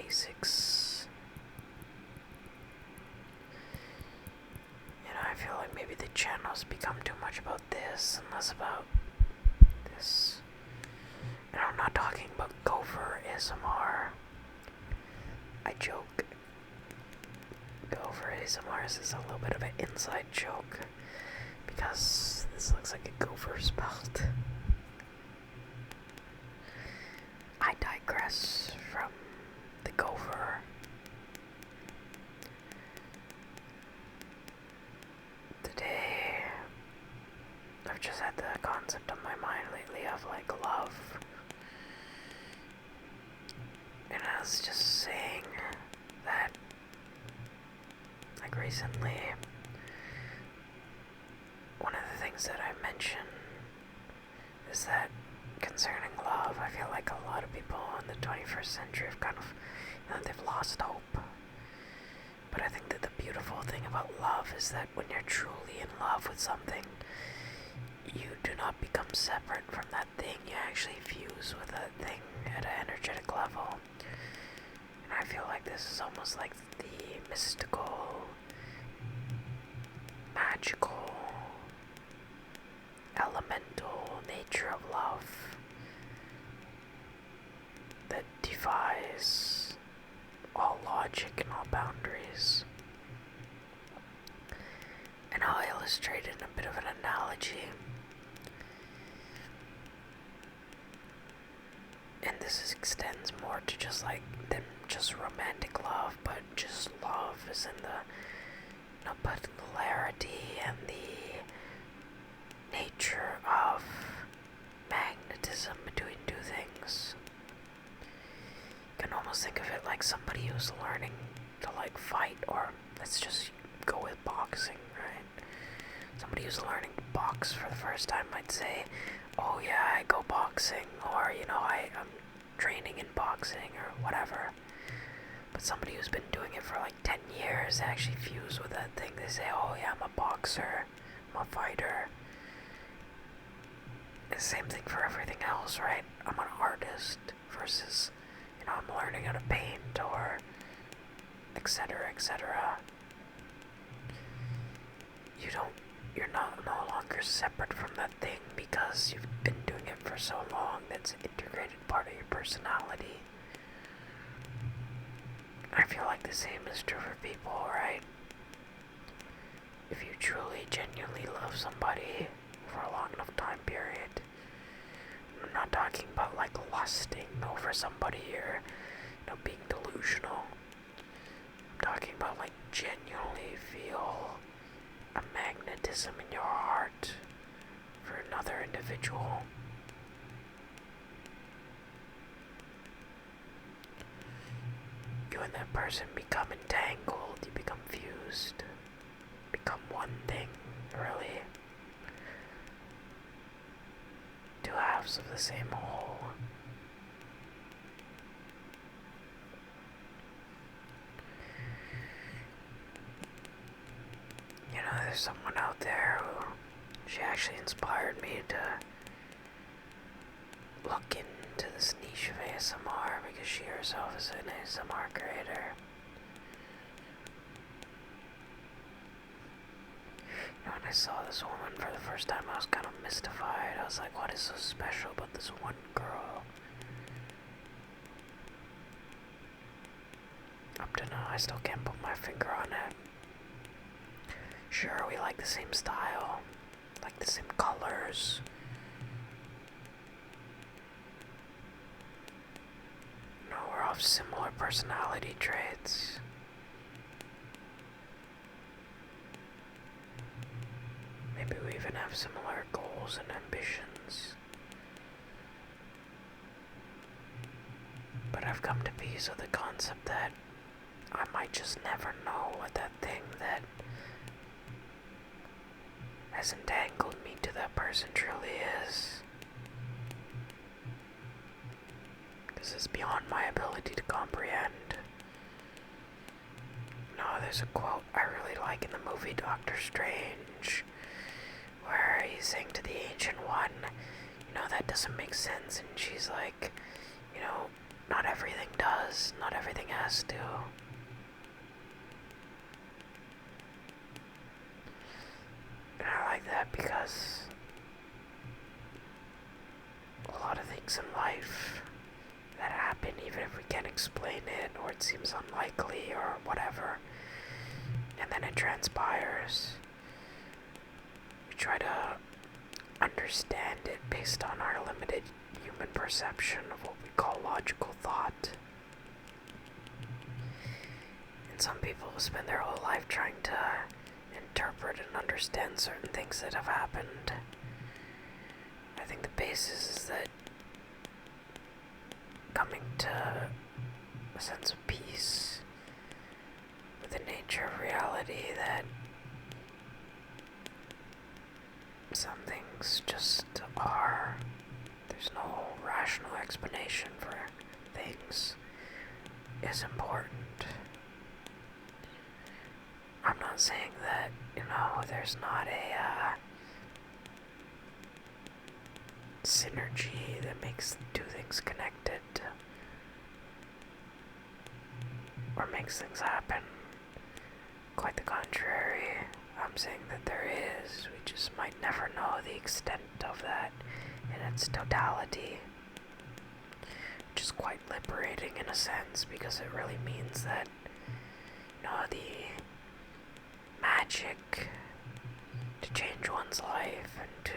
basics. I feel like maybe the channel's become too much about this and less about this. And I'm not talking about gopher ASMR. I joke. Gopher ASMR is a little bit of an inside joke because this looks like a gopher spelled. I digress from the gopher. Today, I've just had the concept on my mind lately of like love. And I was just saying that, like recently, one of the things that I mention is that concerning love, I feel like a lot of people in the 21st century have kind of, they've lost hope. But I think that the beautiful thing about love is that when you're truly in love with something, you do not become separate from that thing. You actually fuse with that thing at an energetic level. And I feel like this is almost like the mystical, magical, elemental nature of love that defies all logic and all boundaries. And I'll illustrate it in a bit of an analogy. And this extends more to just like than just romantic love, but just love is in the particularity and the nature of magnetism between two things. You can almost think of it like somebody who's learning to like fight, or let's just go with boxing, right? Somebody who's learning to box for the first time might say, oh yeah, I go boxing, or I'm training in boxing or whatever. But somebody who's been doing it for like 10 years actually fuse with that thing. They say, oh yeah, I'm a boxer, I'm a fighter. And the same thing for everything else, right? I'm an artist versus, I'm learning how to paint, or etc., etc. You're no longer separate from that thing because you've been doing it for so long. That's an integrated part of your personality. I feel like the same is true for people, right? If you truly, genuinely love somebody for a long enough time period, I'm not talking about like lusting over somebody or being delusional. I'm talking about like genuinely feel a magnetism in your heart for another individual. You and that person become entangled, you become fused, become one thing, really. Two halves of the same whole. There's someone out there who, she actually inspired me to look into this niche of ASMR because she herself is an ASMR creator. When I saw this woman for the first time, I was kind of mystified. I was like, what is so special about this one girl? Up to now, I still can't put my finger on it. Sure, we like the same style, like the same colors. We're of similar personality traits. Maybe we even have similar goals and ambitions. But I've come to peace with the concept that I might just never know what that thing that has entangled me to that person truly is. This is beyond my ability to comprehend. There's a quote I really like in the movie Doctor Strange, where he's saying to the Ancient One, that doesn't make sense, and she's like, not everything does, not everything has to. And I like that because a lot of things in life that happen, even if we can't explain it, or it seems unlikely, or whatever, and then it transpires, we try to understand it based on our limited human perception of what we call logical thought. And some people spend their whole life trying to interpret and understand certain things that have happened. I think the basis is that coming to a sense of peace with the nature of reality, that some things just are. There's no rational explanation for things, is important. I'm not saying that, there's not a synergy that makes two things connected or makes things happen. Quite the contrary. I'm saying that there is. We just might never know the extent of that in its totality, which is quite liberating in a sense, because it really means that, the magic to change one's life and to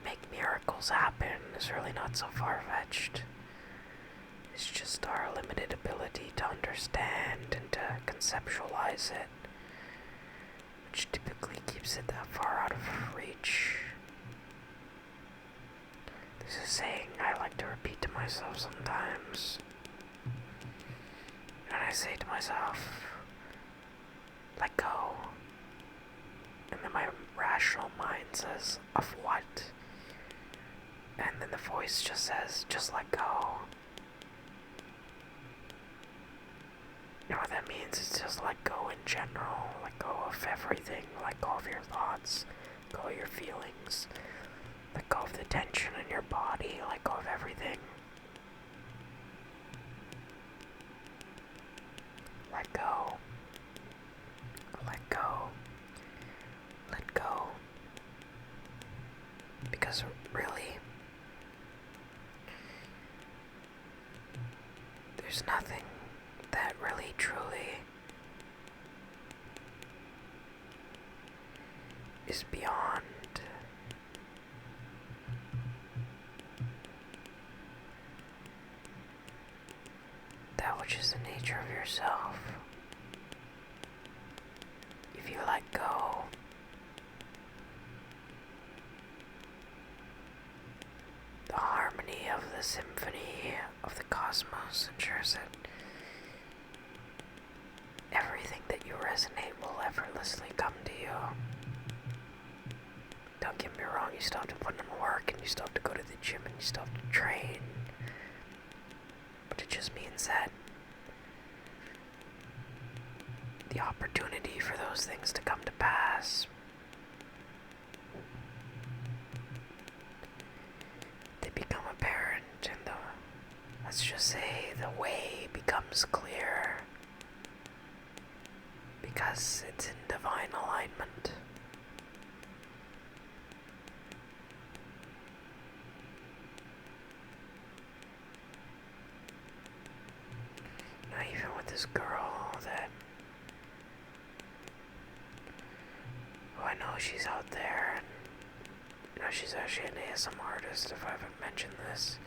make miracles happen is really not so far-fetched. It's just our limited ability to understand and to conceptualize it, which typically keeps it that far out of reach. There's a saying I like to repeat to myself sometimes, and I say to myself, let go. And then my rational mind says, of what? And then the voice just says, just let go. You know what that means? It's just let go in general. Let go of everything. Let go of your thoughts. Let go of your feelings. Let go of the tension in your body. Let go of everything. Let go. Let go. Let go. Because really, there's nothing that really truly is beyond that which is the nature of yourself. If you let go, the harmony of the symphony of the cosmos ensures that everything that you resonate will effortlessly come to you. Don't get me wrong, you still have to put in work, and you still have to go to the gym, and you still have to train. But it just means that the opportunity for those things to come to pass, they become apparent, and let's just say the way becomes clear, because it's in divine alignment. Now, even with this girl that, I know she's out there, and she's actually an ASM artist, if I haven't mentioned this.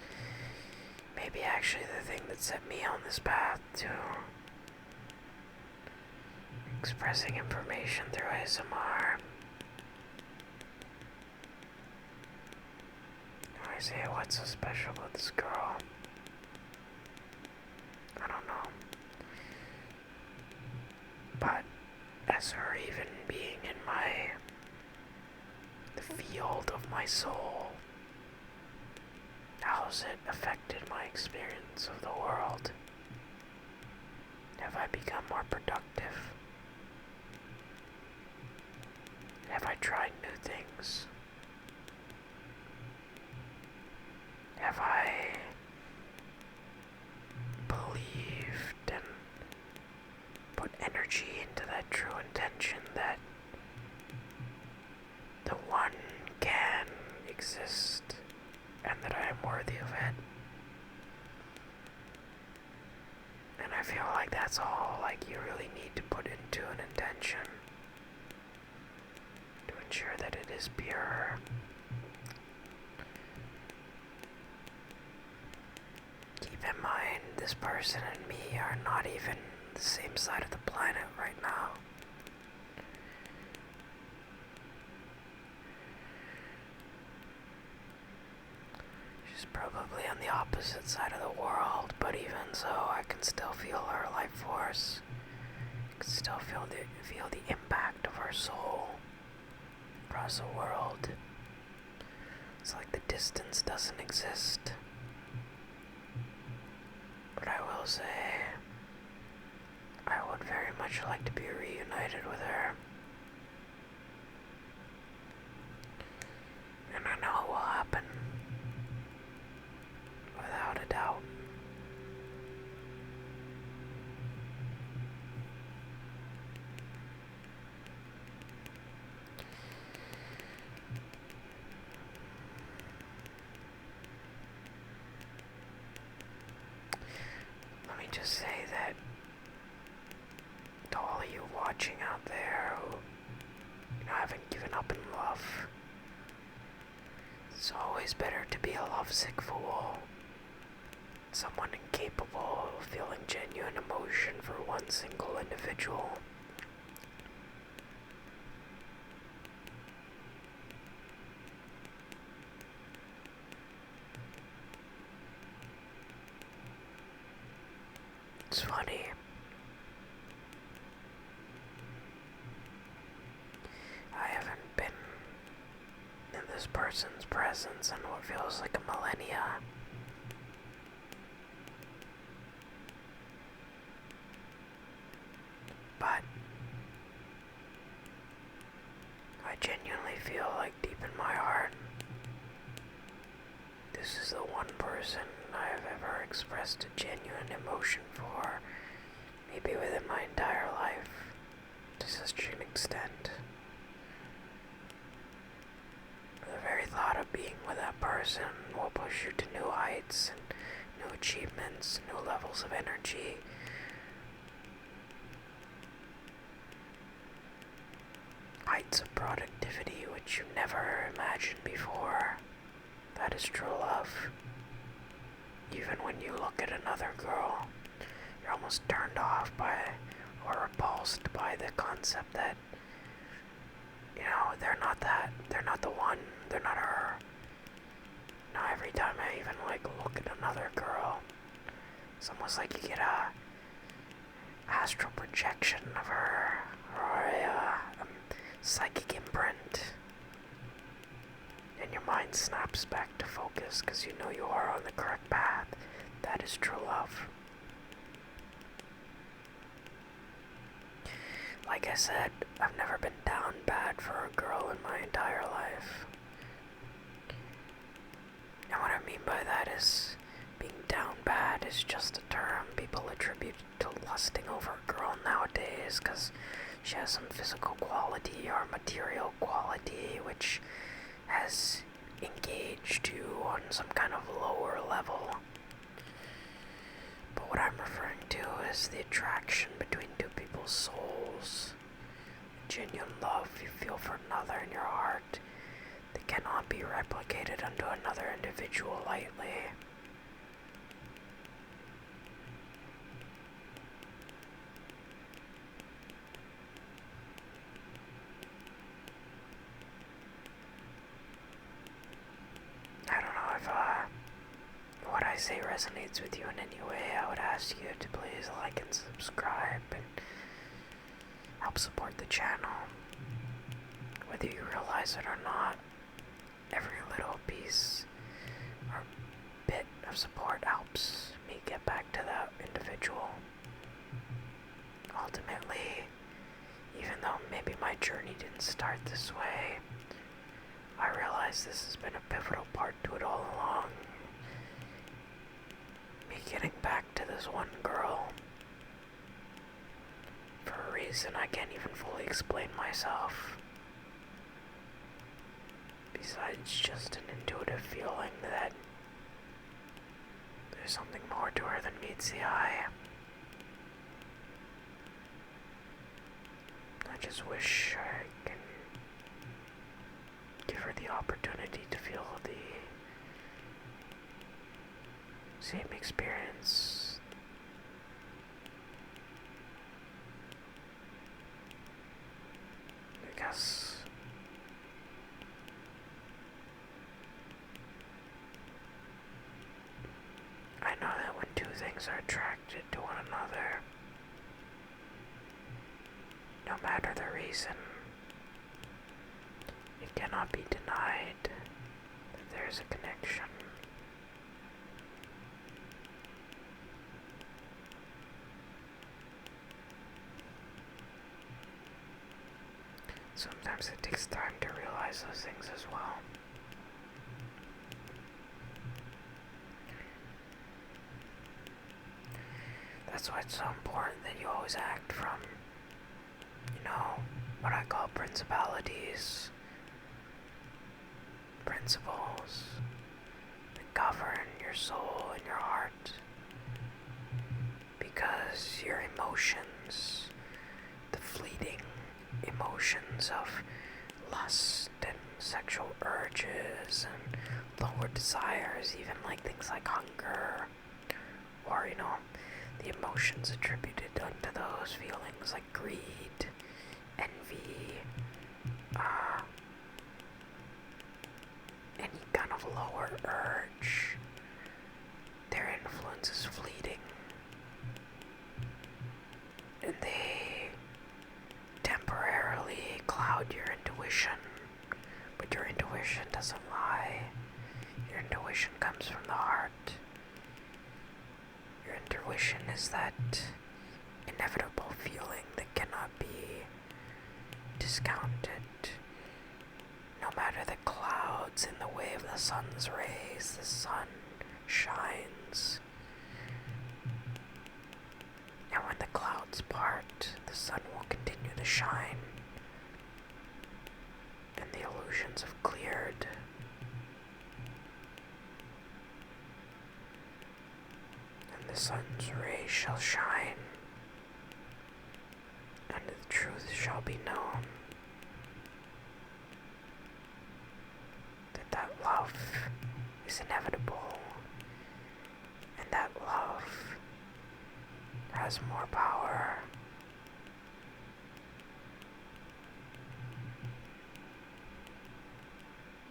Maybe actually the thing that set me on this path to expressing information through ASMR. I say, what's so special about this girl? I don't know. But as her even being in the field of my soul, how's it affected my experience of the world? Have I become more productive? Have I tried new things? Have I feel like that's all like you really need to put into an intention to ensure that it is pure. Keep in mind, this person and me are not even the same side of the planet right now. She's probably on the opposite side of the world, but even so, I can still feel her life force. I can still feel the impact of her soul across the world. It's like the distance doesn't exist. But I will say, I would very much like to be reunited with her. And I know it will happen. Without a doubt. Let me just say that to all of you watching out there who haven't given up in love, it's always better to be a lovesick fool. Someone incapable of feeling genuine emotion for one single individual. It's funny. I haven't been in this person's presence in what feels like a millennia. But I genuinely feel like deep in my heart, this is the one person I have ever expressed a genuine emotion for, maybe within my entire life, to such an extent. The very thought of being with that person will push you to new heights and new achievements, new levels of energy. Heights of productivity which you never imagined before. That is true love. Even when you look at another girl, you're almost turned off by or repulsed by the concept that, they're not the one, they're not her. Now every time I even look at another girl, it's almost like you get a astral projection of her, or a psychic imprint, and your mind snaps back to focus because you know you are on the correct path. That is true love. Like I said, I've never been down bad for a girl in my entire life. And what I mean by that is, being down bad is just a term people attribute to lusting over a girl nowadays because she has some physical quality or material quality which has engaged you on some kind of lower level. But what I'm referring to is the attraction between two people's souls. The genuine love you feel for another in your heart that cannot be replicated unto another individual lightly. I don't know if what I say resonates with you in any way. I would ask you to please like and subscribe and help support the channel. Whether you realize it or not, every little piece or bit of support helps me get back to that individual. Ultimately, even though maybe my journey didn't start this way, I realize this has been a pivotal part to it all along. Me getting back to this one girl for a reason I can't even fully explain myself. Besides just an intuitive feeling that there's something more to her than meets the eye. just wish I can give her the opportunity to feel the same experience. I guess I know that when two things are attracted to one another, no matter the reason, it cannot be denied that there's a connection. Sometimes it takes time to realize those things as well. That's why it's so important that you always act from, what I call principalities, principles that govern your soul and your heart. Because your emotions, the fleeting emotions of lust and sexual urges and lower desires, even like things like hunger, or the emotions attributed unto those feelings like greed, envy, any kind of lower urge, their influence is fleeting, and they temporarily cloud your intuition, but your intuition doesn't lie. Your intuition comes from the heart. Your intuition is that inevitable feeling that cannot be discounted. No matter the clouds in the way of the sun's rays, the sun shines. And when the clouds part, the sun will continue to shine. And the illusions have cleared. And the sun's rays shall shine. And the truth shall be known. That love is inevitable, and that love has more power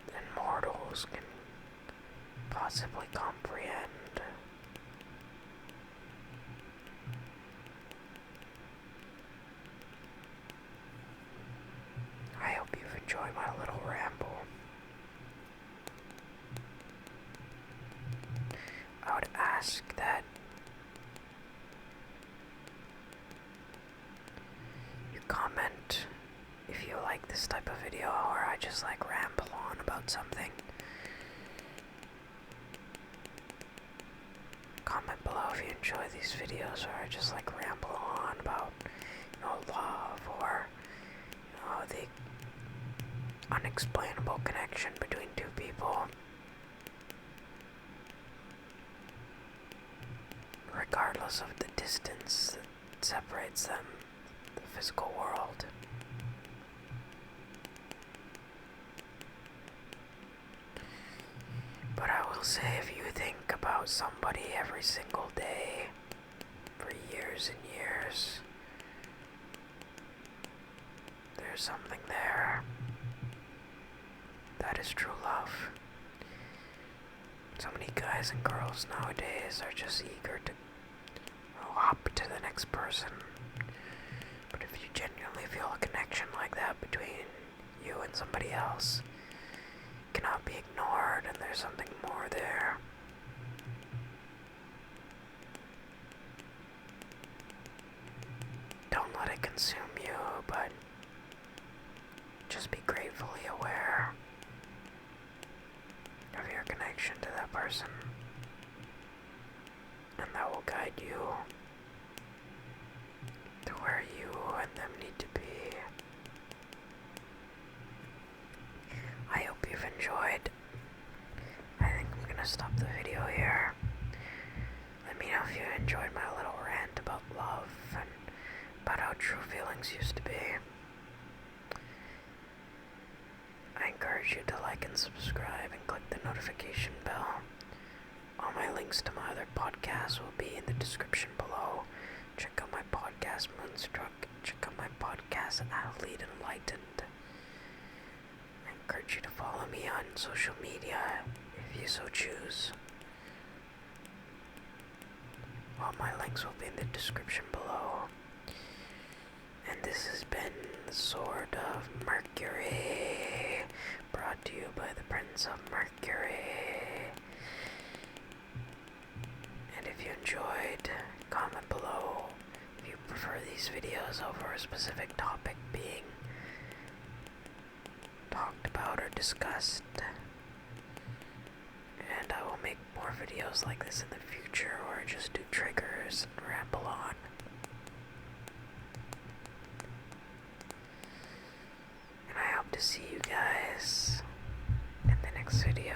than mortals can possibly comprehend. I hope you've enjoyed my little ramble. I would ask that you comment if you like this type of video, or I just ramble on about something. Comment below if you enjoy these videos, or I just ramble on about love, or the unexplainable connection between two people. Regardless of the distance that separates them, the physical world. But I will say, if you think about somebody every single day for years and years, there's something there. That is true love. So many guys and girls nowadays are just eager to hop to the next person. But if you genuinely feel a connection like that between you and somebody else, it cannot be ignored, and there's something more there. Don't let it consume you, but just be gratefully aware of your connection to that person, and that will guide you to where you and them need to be. I hope you've enjoyed. I think I'm gonna stop the video here. Let me know if you enjoyed my little rant about love and about how true feelings used to be. encourage you to like and subscribe and click the notification bell. All my links to my other podcasts will be in the description below. Check out my podcast Moonstruck. Check out my podcast Athlete Enlightened. I encourage you to follow me on social media if you so choose. All my links will be in the description below. And this has been the Sword of Mercury, brought to you by the Prince of Mercury. And if you enjoyed, comment below if you prefer these videos over a specific topic being talked about or discussed. And I will make more videos like this in the future, or just do triggers and ramble on. And I hope to see you guys in the next video.